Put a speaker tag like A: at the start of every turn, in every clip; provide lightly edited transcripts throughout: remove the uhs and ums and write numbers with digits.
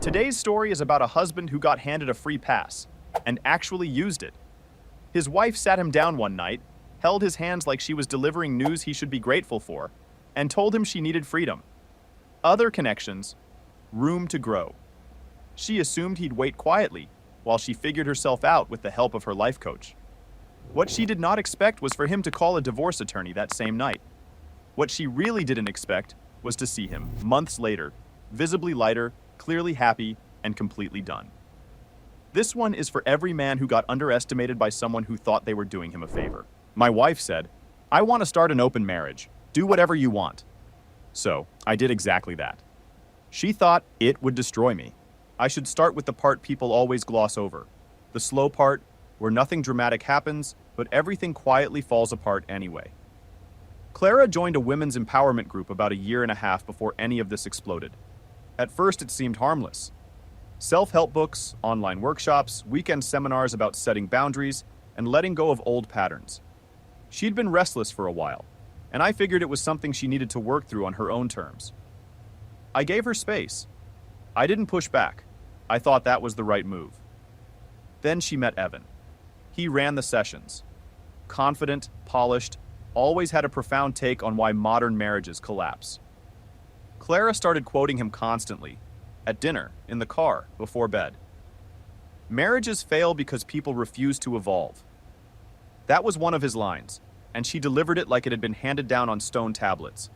A: Today's story is about a husband who got handed a free pass and actually used it. His wife sat him down one night, held his hands like she was delivering news he should be grateful for, and told him she needed freedom. Other connections, room to grow. She assumed he'd wait quietly while she figured herself out with the help of her life coach. What she did not expect was for him to call a divorce attorney that same night. What she really didn't expect was to see him, months later, visibly lighter, clearly happy, and completely done. This one is for every man who got underestimated by someone who thought they were doing him a favor. My wife said, "I want to start an open marriage. Do whatever you want." So, I did exactly that. She thought it would destroy me. I should start with the part people always gloss over. The slow part, where nothing dramatic happens, but everything quietly falls apart anyway. Clara joined a women's empowerment group about a year and a half before any of this exploded. At first, it seemed harmless. Self-help books, online workshops, weekend seminars about setting boundaries, and letting go of old patterns. She'd been restless for a while, and I figured it was something she needed to work through on her own terms. I gave her space. I didn't push back. I thought that was the right move. Then she met Evan. He ran the sessions. Confident, polished, always had a profound take on why modern marriages collapse. Clara started quoting him constantly, at dinner, in the car, before bed. Marriages fail because people refuse to evolve. That was one of his lines, and she delivered it like it had been handed down on stone tablets.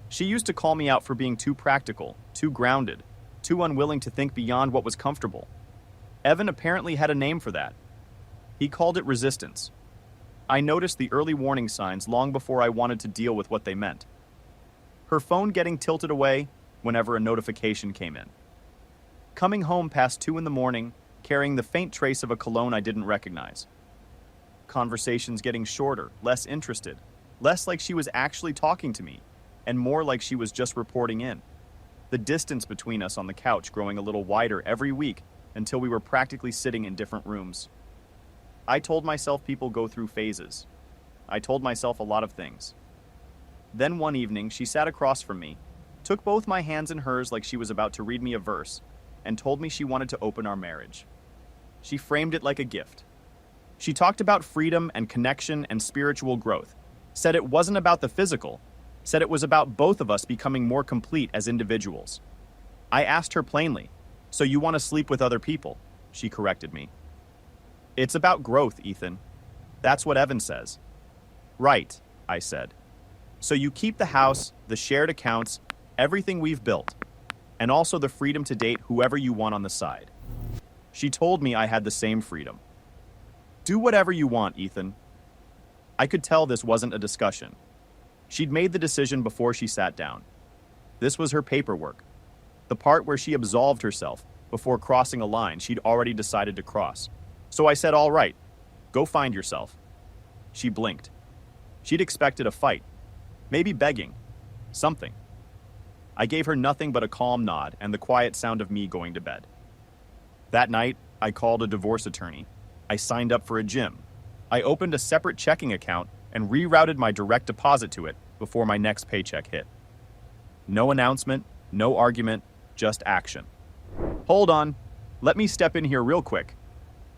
A: She used to call me out for being too practical, too grounded, too unwilling to think beyond what was comfortable. Evan apparently had a name for that. He called it resistance. I noticed the early warning signs long before I wanted to deal with what they meant. Her phone getting tilted away whenever a notification came in. Coming home past 2 in the morning, carrying the faint trace of a cologne I didn't recognize. Conversations getting shorter, less interested, less like she was actually talking to me, and more like she was just reporting in. The distance between us on the couch growing a little wider every week until we were practically sitting in different rooms. I told myself people go through phases. I told myself a lot of things. Then one evening, she sat across from me, took both my hands in hers like she was about to read me a verse, and told me she wanted to open our marriage. She framed it like a gift. She talked about freedom and connection and spiritual growth, said it wasn't about the physical, said it was about both of us becoming more complete as individuals. I asked her plainly, "So you want to sleep with other people?" She corrected me. "It's about growth, Ethan. That's what Evan says." "Right," I said. "So you keep the house, the shared accounts, everything we've built, and also the freedom to date whoever you want on the side." She told me I had the same freedom. "Do whatever you want, Ethan." I could tell this wasn't a discussion. She'd made the decision before she sat down. This was her paperwork, the part where she absolved herself before crossing a line she'd already decided to cross. So I said, "All right, go find yourself." She blinked. She'd expected a fight, maybe begging, something. I gave her nothing but a calm nod and the quiet sound of me going to bed. That night, I called a divorce attorney. I signed up for a gym. I opened a separate checking account and rerouted my direct deposit to it before my next paycheck hit. No announcement, no argument, just action. Hold on, let me step in here real quick.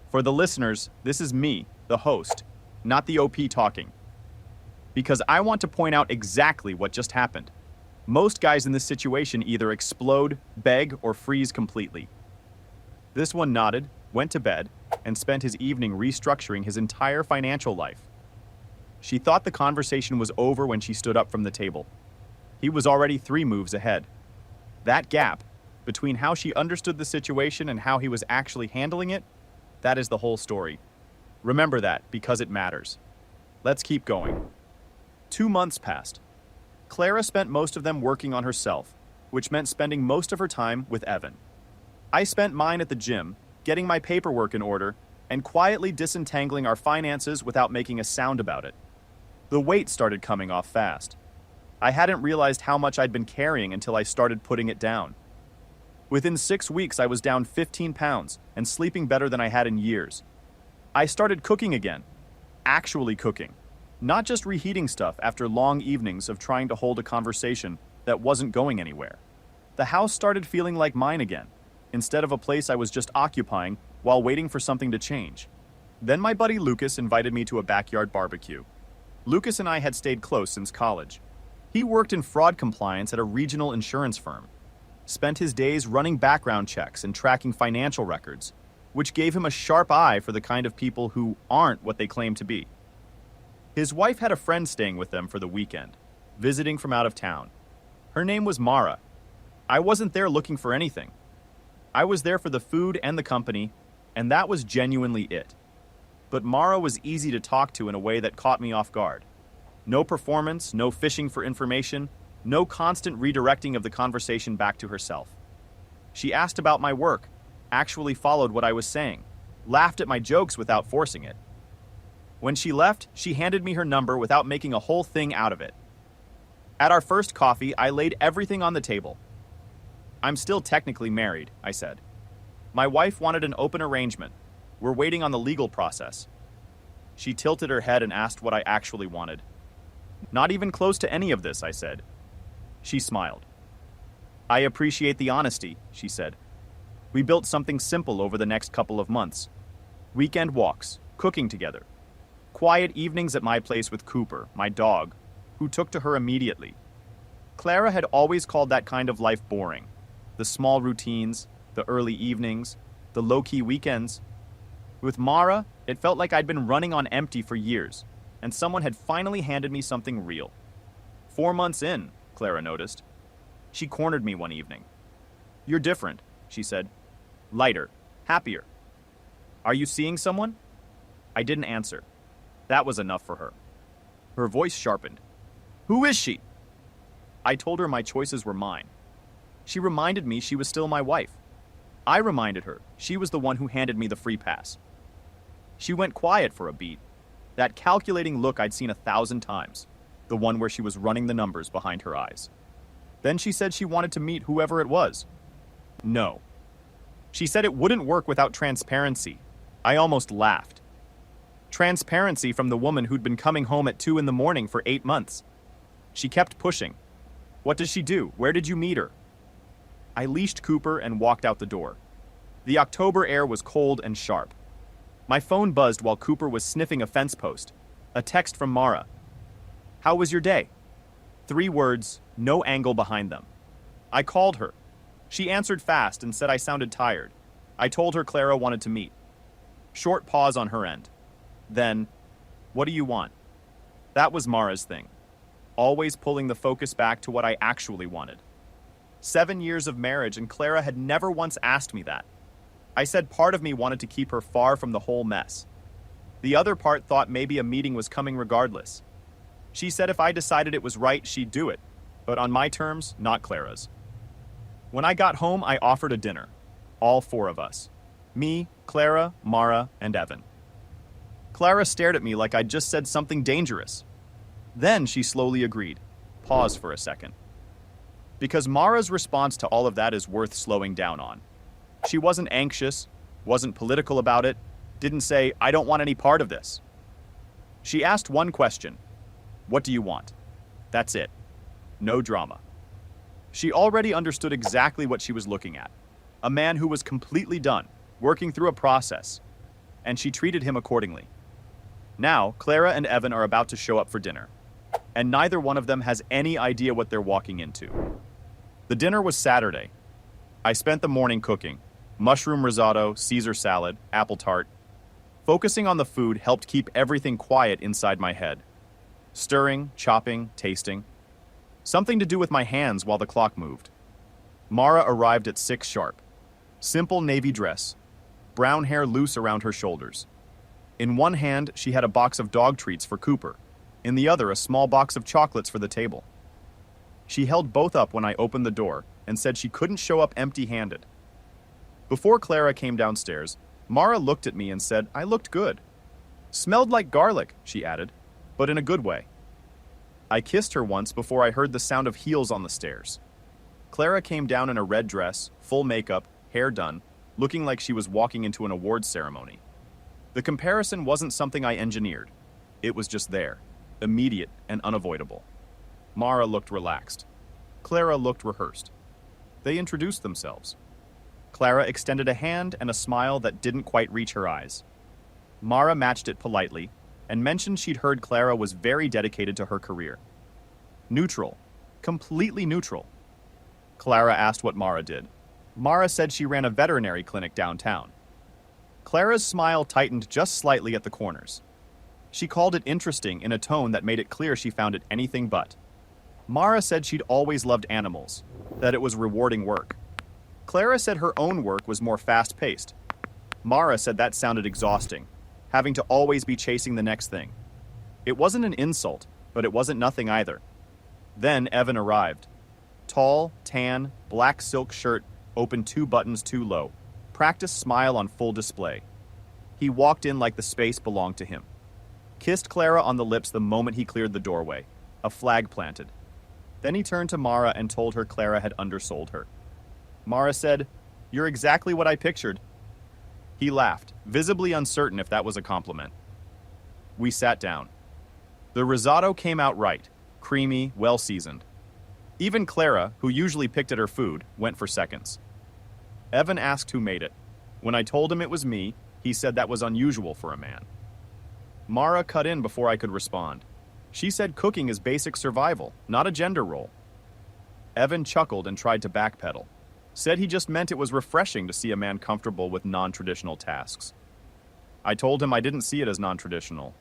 A: For the listeners, this is me, the host, not the OP talking. Because I want to point out exactly what just happened. Most guys in this situation either explode, beg, or freeze completely. This one nodded, went to bed, and spent his evening restructuring his entire financial life. She thought the conversation was over when she stood up from the table. He was already 3 moves ahead. That gap, between how she understood the situation and how he was actually handling it, that is the whole story. Remember that, because it matters. Let's keep going. 2 months passed. Clara spent most of them working on herself, which meant spending most of her time with Evan. I spent mine at the gym, getting my paperwork in order, and quietly disentangling our finances without making a sound about it. The weight started coming off fast. I hadn't realized how much I'd been carrying until I started putting it down. Within 6 weeks, I was down 15 pounds and sleeping better than I had in years. I started cooking again. Actually cooking. Not just reheating stuff after long evenings of trying to hold a conversation that wasn't going anywhere. The house started feeling like mine again. instead of a place I was just occupying while waiting for something to change. Then my buddy Lucas invited me to a backyard barbecue. Lucas and I had stayed close since college. He worked in fraud compliance at a regional insurance firm, spent his days running background checks and tracking financial records, which gave him a sharp eye for the kind of people who aren't what they claim to be. His wife had a friend staying with them for the weekend, visiting from out of town. Her name was Mara. I wasn't there looking for anything. I was there for the food and the company, and that was genuinely it. But Mara was easy to talk to in a way that caught me off guard. No performance, no fishing for information, no constant redirecting of the conversation back to herself. She asked about my work, actually followed what I was saying, laughed at my jokes without forcing it. When she left, she handed me her number without making a whole thing out of it. At our first coffee, I laid everything on the table. "I'm still technically married," I said. "My wife wanted an open arrangement. We're waiting on the legal process." She tilted her head and asked what I actually wanted. "Not even close to any of this," I said. She smiled. "I appreciate the honesty," she said. "We built something simple over the next couple of months. Weekend walks, cooking together. Quiet evenings at my place with Cooper, my dog, who took to her immediately. Clara had always called that kind of life boring. The small routines, the early evenings, the low-key weekends. With Mara, it felt like I'd been running on empty for years, and someone had finally handed me something real. 4 months in, Clara noticed. She cornered me one evening. "You're different," she said. "Lighter, happier. Are you seeing someone?" I didn't answer. That was enough for her. Her voice sharpened. "Who is she?" I told her my choices were mine. She reminded me she was still my wife. I reminded her she was the one who handed me the free pass. She went quiet for a beat. That calculating look I'd seen 1,000 times. The one where she was running the numbers behind her eyes. Then she said she wanted to meet whoever it was. No. She said it wouldn't work without transparency. I almost laughed. Transparency from the woman who'd been coming home at 2 in the morning for 8 months. She kept pushing. "What does she do? Where did you meet her?" I leashed Cooper and walked out the door. The October air was cold and sharp. My phone buzzed while Cooper was sniffing a fence post. A text from Mara. "How was your day?" 3 words, no angle behind them. I called her. She answered fast and said I sounded tired. I told her Clara wanted to meet. Short pause on her end. Then, "What do you want?" That was Mara's thing. Always pulling the focus back to what I actually wanted. 7 years of marriage and Clara had never once asked me that. I said part of me wanted to keep her far from the whole mess. The other part thought maybe a meeting was coming regardless. She said if I decided it was right, she'd do it, but on my terms, not Clara's. When I got home, I offered a dinner. All 4 of us. Me, Clara, Mara, and Evan. Clara stared at me like I'd just said something dangerous. Then she slowly agreed. Paused for a second. Because Mara's response to all of that is worth slowing down on. She wasn't anxious, wasn't political about it, didn't say, "I don't want any part of this." She asked one question. "What do you want?" That's it. No drama. She already understood exactly what she was looking at. A man who was completely done, working through a process. And she treated him accordingly. Now, Clara and Evan are about to show up for dinner. And neither one of them has any idea what they're walking into. The dinner was Saturday. I spent the morning cooking. Mushroom risotto, Caesar salad, apple tart. Focusing on the food helped keep everything quiet inside my head. Stirring, chopping, tasting. Something to do with my hands while the clock moved. Mara arrived at 6 sharp. Simple navy dress. Brown hair loose around her shoulders. In one hand, she had a box of dog treats for Cooper. In the other, a small box of chocolates for the table. She held both up when I opened the door and said she couldn't show up empty-handed. Before Clara came downstairs, Mara looked at me and said I looked good. "Smelled like garlic," she added, but in a good way. I kissed her once before I heard the sound of heels on the stairs. Clara came down in a red dress, full makeup, hair done, looking like she was walking into an awards ceremony. The comparison wasn't something I engineered. It was just there, immediate and unavoidable. Mara looked relaxed. Clara looked rehearsed. They introduced themselves. Clara extended a hand and a smile that didn't quite reach her eyes. Mara matched it politely and mentioned she'd heard Clara was very dedicated to her career. Neutral. Completely neutral. Clara asked what Mara did. Mara said she ran a veterinary clinic downtown. Clara's smile tightened just slightly at the corners. She called it interesting in a tone that made it clear she found it anything but. Mara said she'd always loved animals, that it was rewarding work. Clara said her own work was more fast-paced. Mara said that sounded exhausting, having to always be chasing the next thing. It wasn't an insult, but it wasn't nothing either. Then Evan arrived. Tall, tan, black silk shirt, open 2 buttons too low. Practiced smile on full display. He walked in like the space belonged to him. Kissed Clara on the lips the moment he cleared the doorway. A flag planted. Then he turned to Mara and told her Clara had undersold her. Mara said, "You're exactly what I pictured." He laughed, visibly uncertain if that was a compliment. We sat down. The risotto came out right, creamy, well-seasoned. Even Clara, who usually picked at her food, went for seconds. Evan asked who made it. When I told him it was me, he said that was unusual for a man. Mara cut in before I could respond. She said cooking is basic survival, not a gender role. Evan chuckled and tried to backpedal. Said he just meant it was refreshing to see a man comfortable with non-traditional tasks. I told him I didn't see it as non-traditional.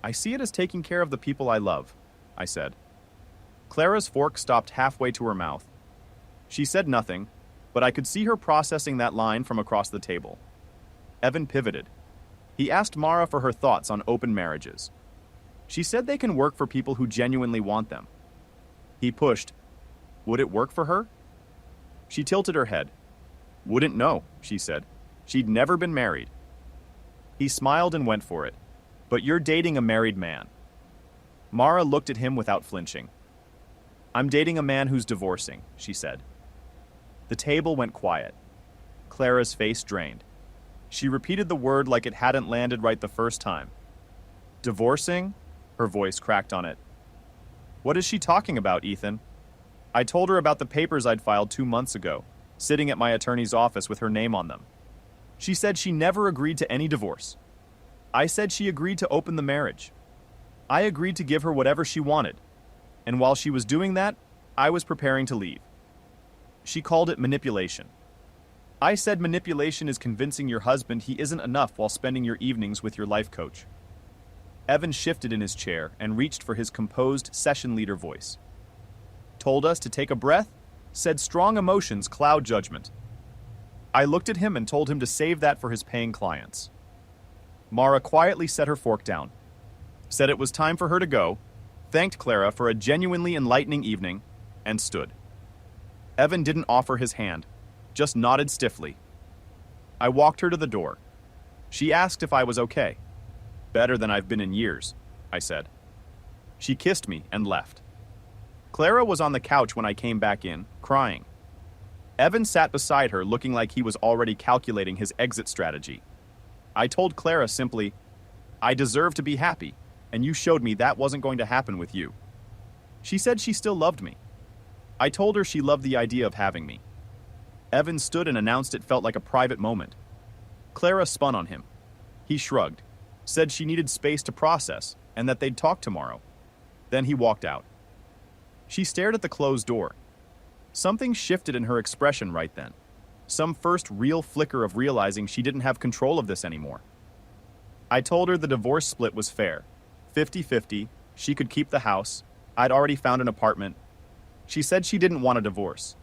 A: I see it as taking care of the people I love, I said. Clara's fork stopped halfway to her mouth. She said nothing, but I could see her processing that line from across the table. Evan pivoted. He asked Mara for her thoughts on open marriages. She said they can work for people who genuinely want them. He pushed. Would it work for her? She tilted her head. Wouldn't know, she said. She'd never been married. He smiled and went for it. But you're dating a married man. Mara looked at him without flinching. I'm dating a man who's divorcing, she said. The table went quiet. Clara's face drained. She repeated the word like it hadn't landed right the first time. Divorcing? Her voice cracked on it. What is she talking about, Ethan? I told her about the papers I'd filed 2 months ago, sitting at my attorney's office with her name on them. She said she never agreed to any divorce. I said she agreed to open the marriage. I agreed to give her whatever she wanted, and while she was doing that, I was preparing to leave. She called it manipulation. I said manipulation is convincing your husband he isn't enough while spending your evenings with your life coach. Evan shifted in his chair and reached for his composed session leader voice. Told us to take a breath, said strong emotions cloud judgment. I looked at him and told him to save that for his paying clients. Mara quietly set her fork down, said it was time for her to go, thanked Clara for a genuinely enlightening evening, and stood. Evan didn't offer his hand, just nodded stiffly. I walked her to the door. She asked if I was okay. Better than I've been in years, I said. She kissed me and left. Clara was on the couch when I came back in, crying. Evan sat beside her looking like he was already calculating his exit strategy. I told Clara simply, I deserve to be happy, and you showed me that wasn't going to happen with you. She said she still loved me. I told her she loved the idea of having me. Evan stood and announced it felt like a private moment. Clara spun on him. He shrugged, said she needed space to process, and that they'd talk tomorrow. Then he walked out. She stared at the closed door. Something shifted in her expression right then. Some first real flicker of realizing she didn't have control of this anymore. I told her the divorce split was fair. 50-50, she could keep the house. I'd already found an apartment. She said she didn't want a divorce.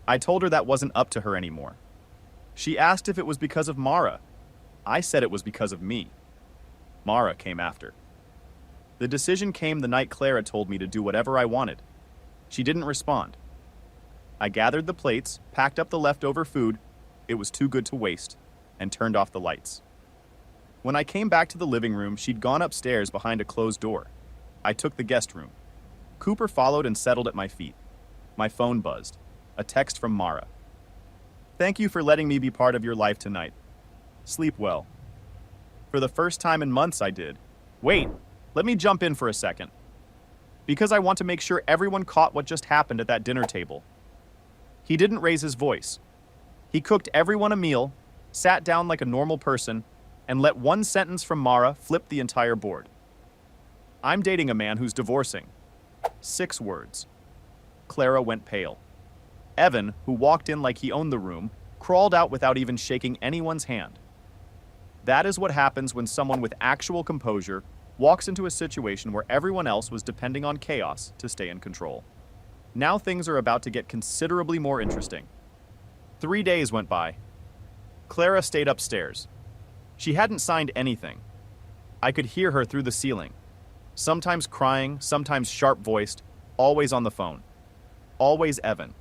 A: I told her that wasn't up to her anymore. She asked if it was because of Mara. I said it was because of me. Mara came after. The decision came the night Clara told me to do whatever I wanted. She didn't respond. I gathered the plates, packed up the leftover food, it was too good to waste, and turned off the lights. When I came back to the living room, she'd gone upstairs behind a closed door. I took the guest room. Cooper followed and settled at my feet. My phone buzzed. A text from Mara. Thank you for letting me be part of your life tonight. Sleep well. For the first time in months, I did. Wait, let me jump in for a second. Because I want to make sure everyone caught what just happened at that dinner table. He didn't raise his voice. He cooked everyone a meal, sat down like a normal person, and let one sentence from Mara flip the entire board. I'm dating a man who's divorcing. 6 words. Clara went pale. Evan, who walked in like he owned the room, crawled out without even shaking anyone's hand. That is what happens when someone with actual composure walks into a situation where everyone else was depending on chaos to stay in control. Now things are about to get considerably more interesting. 3 days went by. Clara stayed upstairs. She hadn't signed anything. I could hear her through the ceiling, sometimes crying, sometimes sharp-voiced, always on the phone. Always Evan.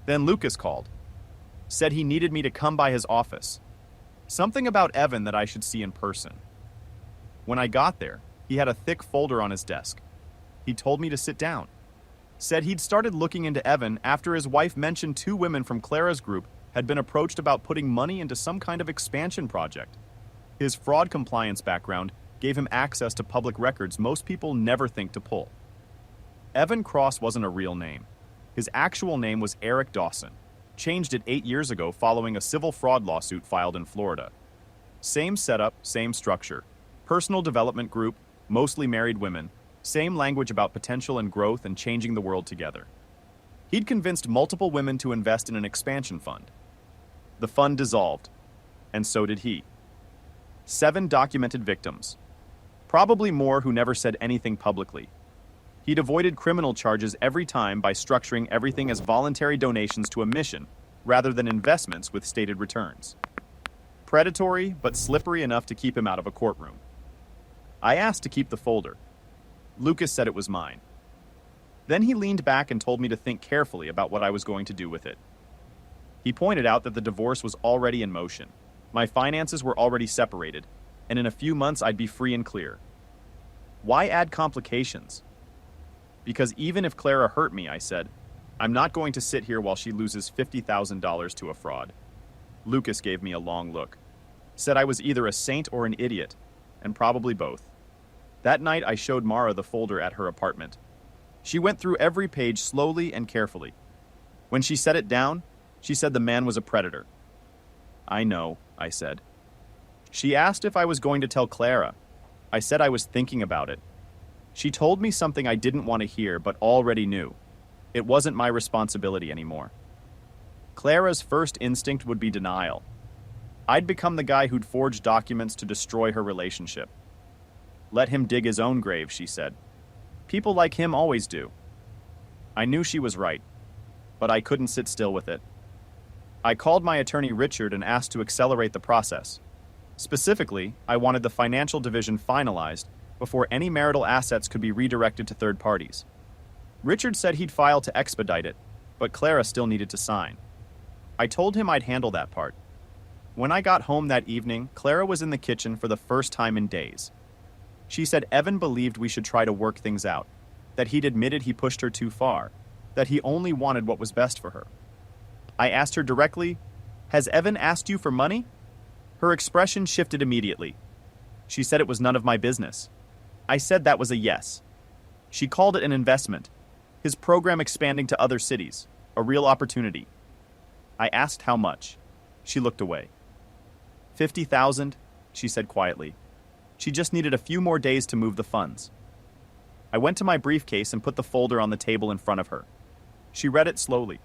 A: Then Lucas called. Said he needed me to come by his office. Something about Evan that I should see in person. When I got there, he had a thick folder on his desk. He told me to sit down. Said he'd started looking into Evan after his wife mentioned 2 women from Clara's group had been approached about putting money into some kind of expansion project. His fraud compliance background gave him access to public records most people never think to pull. Evan Cross wasn't a real name. His actual name was Eric Dawson. Changed it 8 years ago following a civil fraud lawsuit filed in Florida. Same setup, same structure. Personal development group, mostly married women. Same language about potential and growth and changing the world together. He'd convinced multiple women to invest in an expansion fund. The fund dissolved, and so did he. 7 documented victims. Probably more who never said anything publicly. He'd avoided criminal charges every time by structuring everything as voluntary donations to a mission, rather than investments with stated returns. Predatory, but slippery enough to keep him out of a courtroom. I asked to keep the folder. Lucas said it was mine. Then he leaned back and told me to think carefully about what I was going to do with it. He pointed out that the divorce was already in motion. My finances were already separated, and in a few months I'd be free and clear. Why add complications? Because even if Clara hurt me, I said, I'm not going to sit here while she loses $50,000 to a fraud. Lucas gave me a long look. Said I was either a saint or an idiot, and probably both. That night I showed Mara the folder at her apartment. She went through every page slowly and carefully. When she set it down, she said the man was a predator. I know, I said. She asked if I was going to tell Clara. I said I was thinking about it. She told me something I didn't want to hear but already knew. It wasn't my responsibility anymore. Clara's first instinct would be denial. I'd become the guy who'd forged documents to destroy her relationship. Let him dig his own grave, she said. People like him always do. I knew she was right, but I couldn't sit still with it. I called my attorney Richard and asked to accelerate the process. Specifically, I wanted the financial division finalized before any marital assets could be redirected to third parties. Richard said he'd file to expedite it, but Clara still needed to sign. I told him I'd handle that part. When I got home that evening, Clara was in the kitchen for the first time in days. She said Evan believed we should try to work things out, that he'd admitted he pushed her too far, that he only wanted what was best for her. I asked her directly, "Has Evan asked you for money?" Her expression shifted immediately. She said it was none of my business. I said that was a yes. She called it an investment, his program expanding to other cities, a real opportunity. I asked how much. She looked away. 50,000, she said quietly. She just needed a few more days to move the funds. I went to my briefcase and put the folder on the table in front of her. She read it slowly.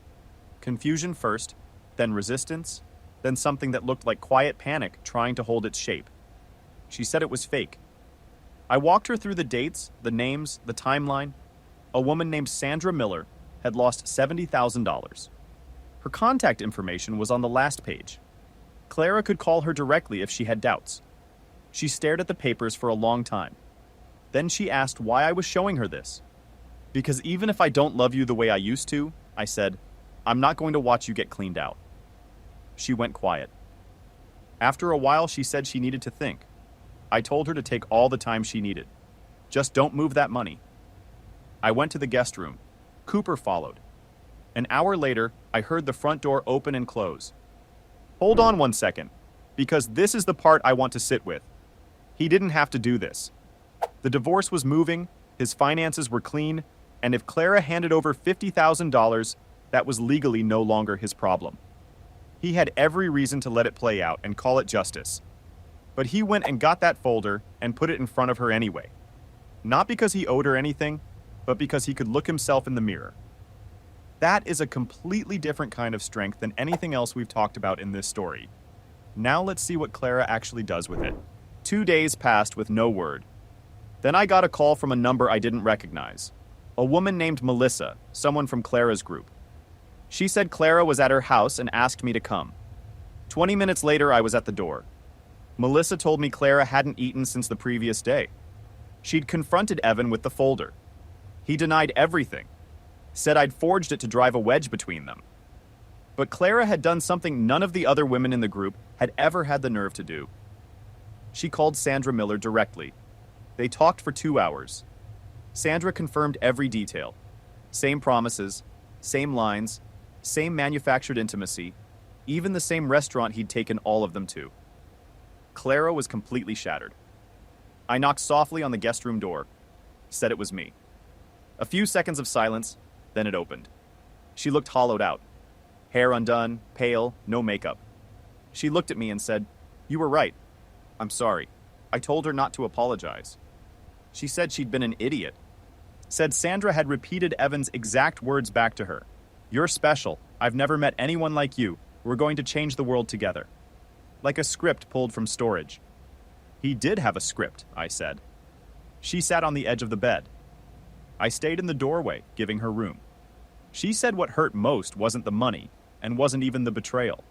A: Confusion first, then resistance, then something that looked like quiet panic trying to hold its shape. She said it was fake. I walked her through the dates, the names, the timeline. A woman named Sandra Miller had lost $70,000. Her contact information was on the last page. Clara could call her directly if she had doubts. She stared at the papers for a long time. Then she asked why I was showing her this. Because even if I don't love you the way I used to, I said, I'm not going to watch you get cleaned out. She went quiet. After a while, she said she needed to think. I told her to take all the time she needed. Just don't move that money. I went to the guest room. Cooper followed. An hour later, I heard the front door open and close. Hold on 1 second, because this is the part I want to sit with. He didn't have to do this. The divorce was moving, his finances were clean, and if Clara handed over $50,000, that was legally no longer his problem. He had every reason to let it play out and call it justice. But he went and got that folder and put it in front of her anyway. Not because he owed her anything, but because he could look himself in the mirror. That is a completely different kind of strength than anything else we've talked about in this story. Now let's see what Clara actually does with it. 2 days passed with no word. Then I got a call from a number I didn't recognize. A woman named Melissa, someone from Clara's group. She said Clara was at her house and asked me to come. 20 minutes later, I was at the door. Melissa told me Clara hadn't eaten since the previous day. She'd confronted Evan with the folder. He denied everything, said I'd forged it to drive a wedge between them. But Clara had done something none of the other women in the group had ever had the nerve to do. She called Sandra Miller directly. They talked for 2 hours. Sandra confirmed every detail. Same promises, same lines, same manufactured intimacy, even the same restaurant he'd taken all of them to. Clara was completely shattered. I knocked softly on the guest room door, said it was me. A few seconds of silence, then it opened. She looked hollowed out. Hair undone, pale, no makeup. She looked at me and said, "You were right. I'm sorry." I told her not to apologize. She said she'd been an idiot. Said Sandra had repeated Evan's exact words back to her. "You're special. I've never met anyone like you. We're going to change the world together." Like a script pulled from storage. He did have a script, I said. She sat on the edge of the bed. I stayed in the doorway, giving her room. She said what hurt most wasn't the money, and wasn't even the betrayal.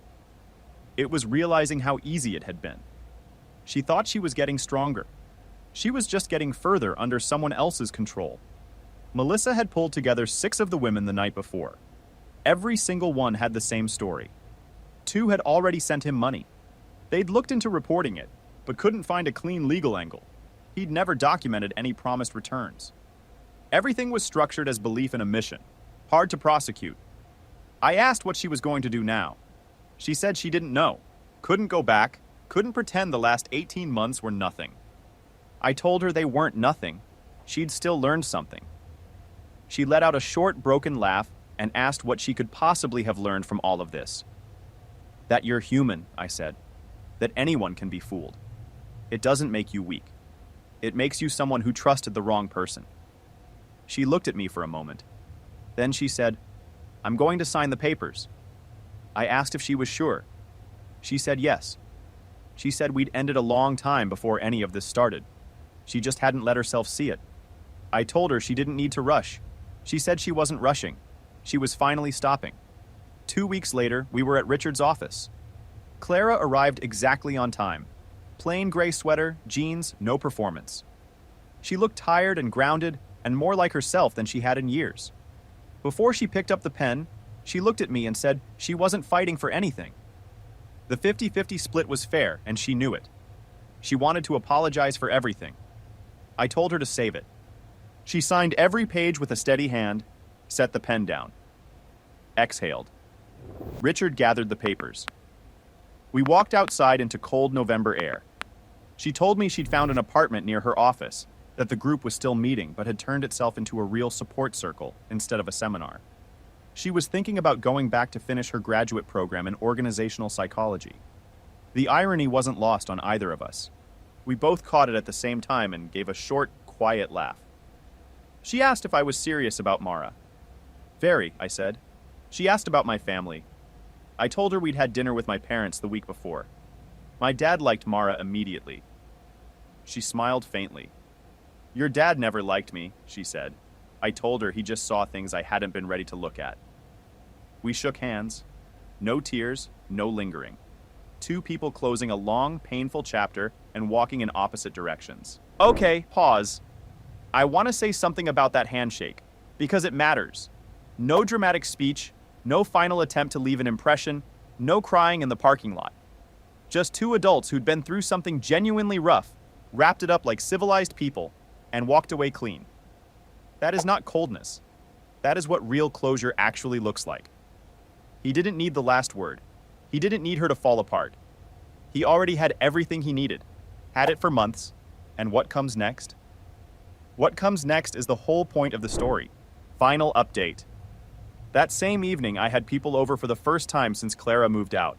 A: It was realizing how easy it had been. She thought she was getting stronger. She was just getting further under someone else's control. Melissa had pulled together 6 of the women the night before. Every single one had the same story. 2 had already sent him money. They'd looked into reporting it, but couldn't find a clean legal angle. He'd never documented any promised returns. Everything was structured as belief in a mission, hard to prosecute. I asked what she was going to do now. She said she didn't know, couldn't go back, couldn't pretend the last 18 months were nothing. I told her they weren't nothing. She'd still learned something. She let out a short, broken laugh and asked what she could possibly have learned from all of this. "That you're human," I said. "That anyone can be fooled. It doesn't make you weak. It makes you someone who trusted the wrong person." She looked at me for a moment. Then she said, "I'm going to sign the papers." I asked if she was sure. She said yes. She said we'd ended a long time before any of this started. She just hadn't let herself see it. I told her she didn't need to rush. She said she wasn't rushing. She was finally stopping. 2 weeks later, we were at Richard's office. Clara arrived exactly on time. Plain gray sweater, jeans, no performance. She looked tired and grounded and more like herself than she had in years. Before she picked up the pen, she looked at me and said she wasn't fighting for anything. The 50-50 split was fair, and she knew it. She wanted to apologize for everything. I told her to save it. She signed every page with a steady hand, set the pen down. Exhaled. Richard gathered the papers. We walked outside into cold November air. She told me she'd found an apartment near her office, that the group was still meeting but had turned itself into a real support circle instead of a seminar. She was thinking about going back to finish her graduate program in organizational psychology. The irony wasn't lost on either of us. We both caught it at the same time and gave a short, quiet laugh. She asked if I was serious about Mara. "Very," I said. She asked about my family. I told her we'd had dinner with my parents the week before. My dad liked Mara immediately. She smiled faintly. "Your dad never liked me," she said. I told her he just saw things I hadn't been ready to look at. We shook hands. No tears, no lingering. 2 people closing a long, painful chapter and walking in opposite directions. Okay, pause. I want to say something about that handshake, because it matters. No dramatic speech, no final attempt to leave an impression, no crying in the parking lot. Just 2 adults who'd been through something genuinely rough, wrapped it up like civilized people, and walked away clean. That is not coldness. That is what real closure actually looks like. He didn't need the last word. He didn't need her to fall apart. He already had everything he needed, had it for months, and what comes next? What comes next is the whole point of the story. Final update. That same evening, I had people over for the first time since Clara moved out.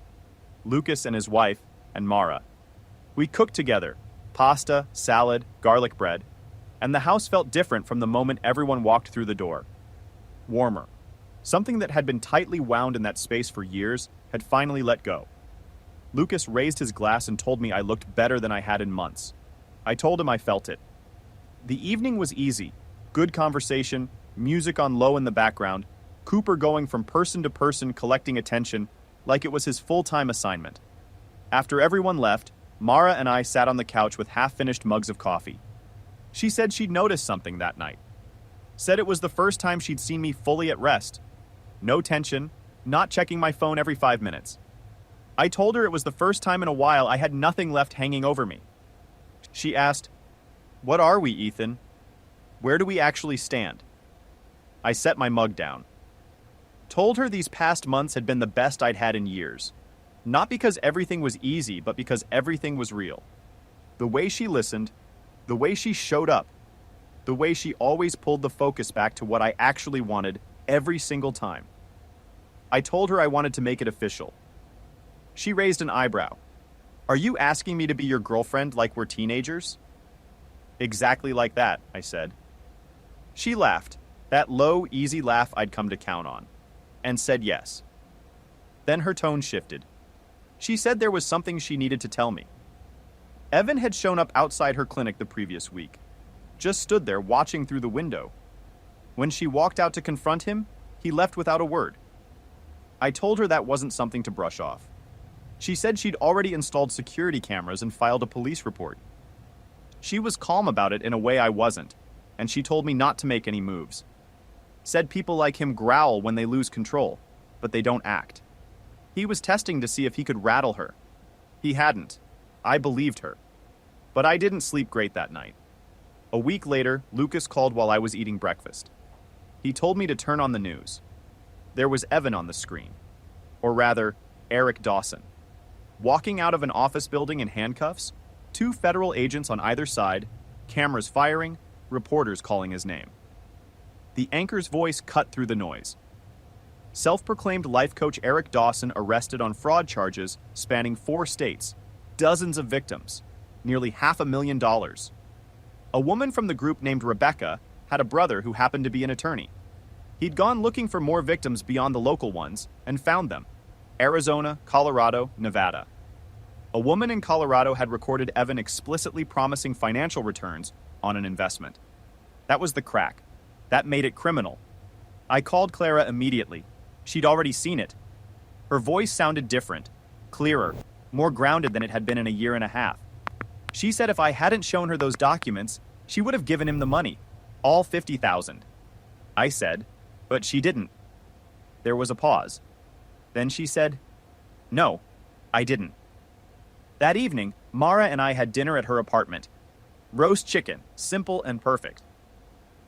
A: Lucas and his wife, and Mara. We cooked together, pasta, salad, garlic bread, and the house felt different from the moment everyone walked through the door. Warmer. Something that had been tightly wound in that space for years had finally let go. Lucas raised his glass and told me I looked better than I had in months. I told him I felt it. The evening was easy. Good conversation, music on low in the background, Cooper going from person to person collecting attention like it was his full-time assignment. After everyone left, Mara and I sat on the couch with half-finished mugs of coffee. She said she'd noticed something that night. Said it was the first time she'd seen me fully at rest. No tension, not checking my phone every 5 minutes. I told her it was the first time in a while I had nothing left hanging over me. She asked, "What are we, Ethan? Where do we actually stand?" I set my mug down. Told her these past months had been the best I'd had in years. Not because everything was easy, but because everything was real. The way she listened, the way she showed up, the way she always pulled the focus back to what I actually wanted every single time. I told her I wanted to make it official. She raised an eyebrow. "Are you asking me to be your girlfriend like we're teenagers?" "Exactly like that," I said. She laughed, that low, easy laugh I'd come to count on, and said yes. Then her tone shifted. She said there was something she needed to tell me. Evan had shown up outside her clinic the previous week, just stood there watching through the window. When she walked out to confront him, he left without a word. I told her that wasn't something to brush off. She said she'd already installed security cameras and filed a police report. She was calm about it in a way I wasn't, and she told me not to make any moves. Said people like him growl when they lose control, but they don't act. He was testing to see if he could rattle her. He hadn't. I believed her. But I didn't sleep great that night. A week later, Lucas called while I was eating breakfast. He told me to turn on the news. There was Evan on the screen. Or rather, Eric Dawson. Walking out of an office building in handcuffs, 2 federal agents on either side, cameras firing, reporters calling his name. The anchor's voice cut through the noise. Self-proclaimed life coach Eric Dawson arrested on fraud charges spanning 4 states, dozens of victims, nearly $500,000. A woman from the group named Rebecca had a brother who happened to be an attorney. He'd gone looking for more victims beyond the local ones and found them: Arizona, Colorado, Nevada. A woman in Colorado had recorded Evan explicitly promising financial returns on an investment. That was the crack. That made it criminal. I called Clara immediately. She'd already seen it. Her voice sounded different, clearer, more grounded than it had been in a year and a half. She said if I hadn't shown her those documents, she would have given him the money, all $50,000. I said, but she didn't. There was a pause. Then she said, "No, I didn't." That evening, Mara and I had dinner at her apartment. Roast chicken, simple and perfect.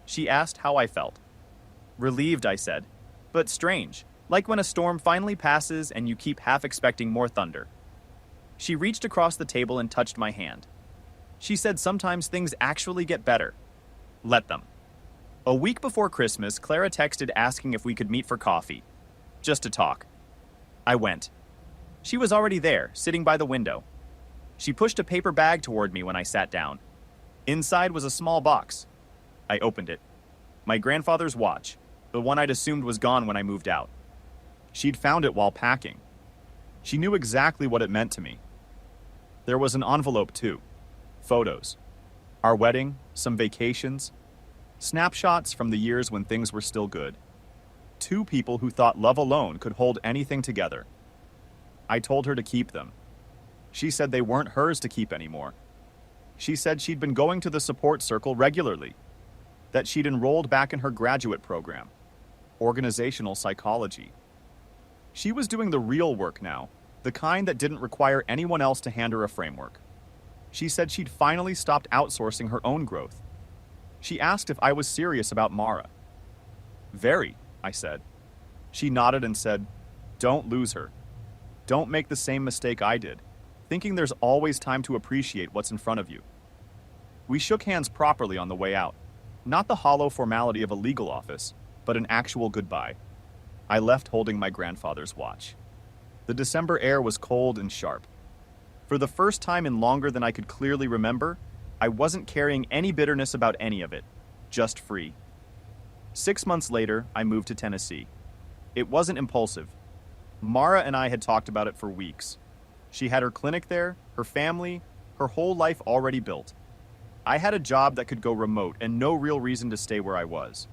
A: She asked how I felt. Relieved, I said, but strange, like when a storm finally passes and you keep half expecting more thunder. She reached across the table and touched my hand. She said sometimes things actually get better. Let them. A week before Christmas, Clara texted asking if we could meet for coffee. Just to talk. I went. She was already there, sitting by the window. She pushed a paper bag toward me when I sat down. Inside was a small box. I opened it. My grandfather's watch, the one I'd assumed was gone when I moved out. She'd found it while packing. She knew exactly what it meant to me. There was an envelope too. Photos. Our wedding, some vacations, snapshots from the years when things were still good. 2 people who thought love alone could hold anything together. I told her to keep them. She said they weren't hers to keep anymore. She said she'd been going to the support circle regularly, that she'd enrolled back in her graduate program, organizational psychology. She was doing the real work now, the kind that didn't require anyone else to hand her a framework. She said she'd finally stopped outsourcing her own growth. She asked if I was serious about Mara. Very, I said. She nodded and said, "Don't lose her. Don't make the same mistake I did, thinking there's always time to appreciate what's in front of you." We shook hands properly on the way out, not the hollow formality of a legal office, but an actual goodbye. I left holding my grandfather's watch. The December air was cold and sharp. For the first time in longer than I could clearly remember, I wasn't carrying any bitterness about any of it, just free. 6 months later, I moved to Tennessee. It wasn't impulsive. Mara and I had talked about it for weeks. She had her clinic there, her family, her whole life already built. I had a job that could go remote and no real reason to stay where I was.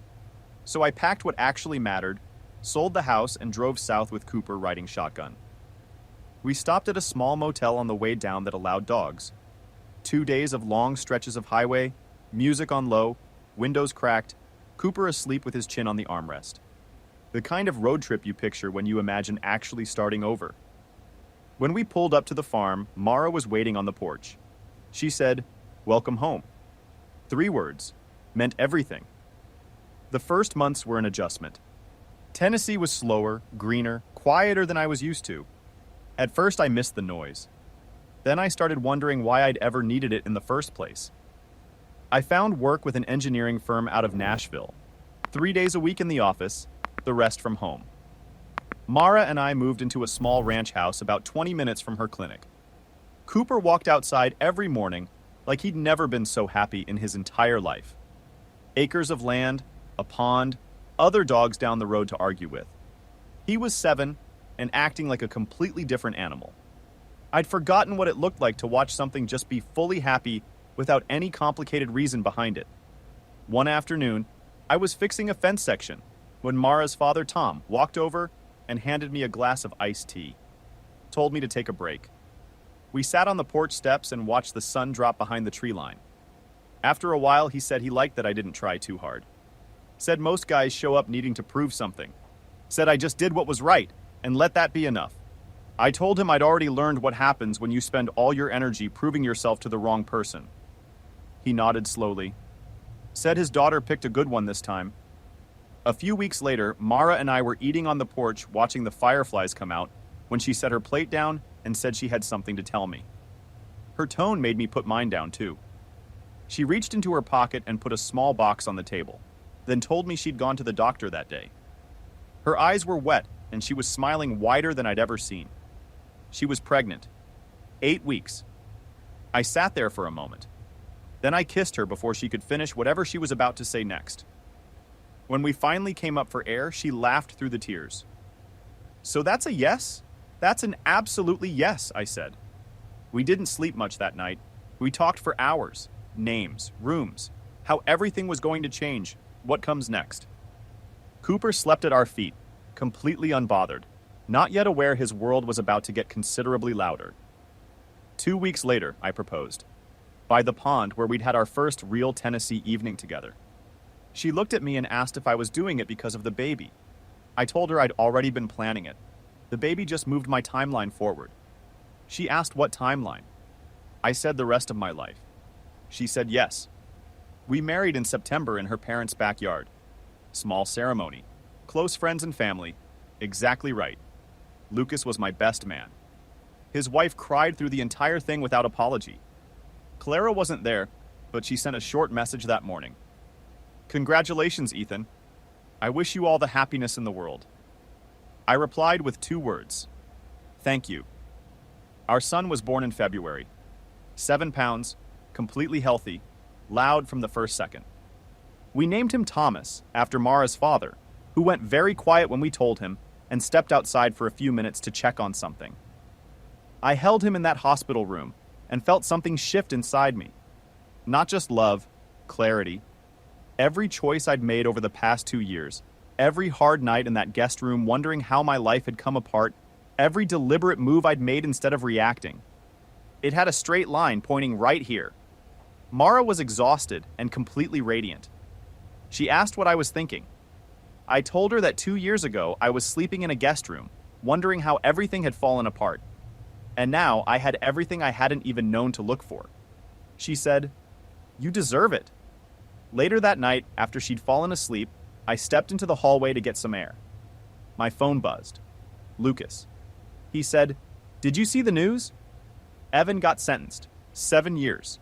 A: So I packed what actually mattered, sold the house, and drove south with Cooper riding shotgun. We stopped at a small motel on the way down that allowed dogs. 2 days of long stretches of highway, music on low, windows cracked, Cooper asleep with his chin on the armrest. The kind of road trip you picture when you imagine actually starting over. When we pulled up to the farm, Mara was waiting on the porch. She said, "Welcome home." 3 words, meant everything. The first months were an adjustment. Tennessee was slower, greener, quieter than I was used to. At first I missed the noise. Then I started wondering why I'd ever needed it in the first place. I found work with an engineering firm out of Nashville. 3 days a week in the office, the rest from home. Mara and I moved into a small ranch house about 20 minutes from her clinic. Cooper walked outside every morning like he'd never been so happy in his entire life. Acres of land, a pond, other dogs down the road to argue with. He was 7 and acting like a completely different animal. I'd forgotten what it looked like to watch something just be fully happy without any complicated reason behind it. One afternoon, I was fixing a fence section when Mara's father, Tom, walked over and handed me a glass of iced tea. Told me to take a break. We sat on the porch steps and watched the sun drop behind the tree line. After a while, he said he liked that I didn't try too hard. Said most guys show up needing to prove something. Said I just did what was right, and let that be enough. I told him I'd already learned what happens when you spend all your energy proving yourself to the wrong person. He nodded slowly. Said his daughter picked a good one this time. A few weeks later, Mara and I were eating on the porch watching the fireflies come out when she set her plate down and said she had something to tell me. Her tone made me put mine down too. She reached into her pocket and put a small box on the table, then told me she'd gone to the doctor that day. Her eyes were wet and she was smiling wider than I'd ever seen. She was pregnant. 8 weeks. I sat there for a moment. Then I kissed her before she could finish whatever she was about to say next. When we finally came up for air, she laughed through the tears. "So that's a yes? That's an absolutely yes," I said. We didn't sleep much that night. We talked for hours. Names, rooms, how everything was going to change, what comes next. Cooper slept at our feet, completely unbothered, not yet aware his world was about to get considerably louder. 2 weeks later, I proposed. By the pond where we'd had our first real Tennessee evening together. She looked at me and asked if I was doing it because of the baby. I told her I'd already been planning it. The baby just moved my timeline forward. She asked what timeline. I said the rest of my life. She said yes. We married in September in her parents' backyard. Small ceremony. Close friends and family. Exactly right. Lucas was my best man. His wife cried through the entire thing without apology. Clara wasn't there, but she sent a short message that morning. "Congratulations, Ethan. I wish you all the happiness in the world." I replied with 2 words. "Thank you." Our son was born in February. 7 pounds, completely healthy, loud from the first second. We named him Thomas, after Mara's father, who went very quiet when we told him and stepped outside for a few minutes to check on something. I held him in that hospital room and felt something shift inside me. Not just love, clarity. Every choice I'd made over the past 2 years, every hard night in that guest room wondering how my life had come apart, every deliberate move I'd made instead of reacting. It had a straight line pointing right here. Mara was exhausted and completely radiant. She asked what I was thinking. I told her that 2 years ago I was sleeping in a guest room, wondering how everything had fallen apart. And now I had everything I hadn't even known to look for. She said, "You deserve it." Later that night, after she'd fallen asleep, I stepped into the hallway to get some air. My phone buzzed. Lucas. He said, "Did you see the news? Evan got sentenced. 7 years."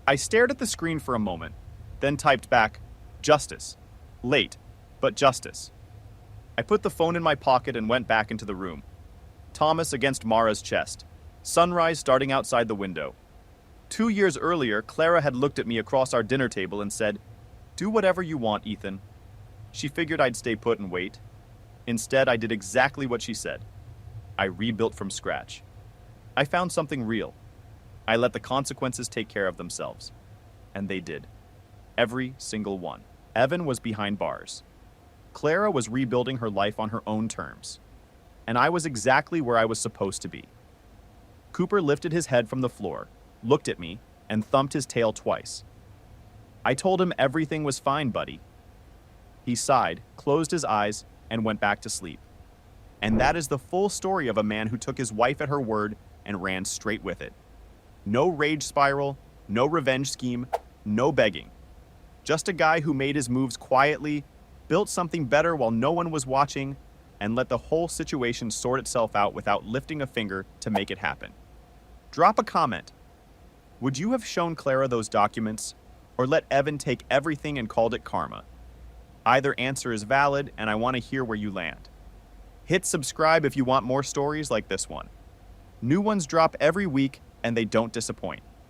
A: I stared at the screen for a moment, then typed back, "Justice. Late, but justice." I put the phone in my pocket and went back into the room. Thomas against Mara's chest. Sunrise starting outside the window. 2 years earlier, Clara had looked at me across our dinner table and said, "Do whatever you want, Ethan." She figured I'd stay put and wait. Instead, I did exactly what she said. I rebuilt from scratch. I found something real. I let the consequences take care of themselves. And they did. Every single one. Evan was behind bars. Clara was rebuilding her life on her own terms. And I was exactly where I was supposed to be. Cooper lifted his head from the floor, looked at me, and thumped his tail twice. I told him everything was fine, buddy. He sighed, closed his eyes, and went back to sleep. And that is the full story of a man who took his wife at her word and ran straight with it. No rage spiral, no revenge scheme, no begging. Just a guy who made his moves quietly, built something better while no one was watching, and let the whole situation sort itself out without lifting a finger to make it happen. Drop a comment. Would you have shown Clara those documents, or let Evan take everything and called it karma? Either answer is valid, and I want to hear where you land. Hit subscribe if you want more stories like this one. New ones drop every week, and they don't disappoint.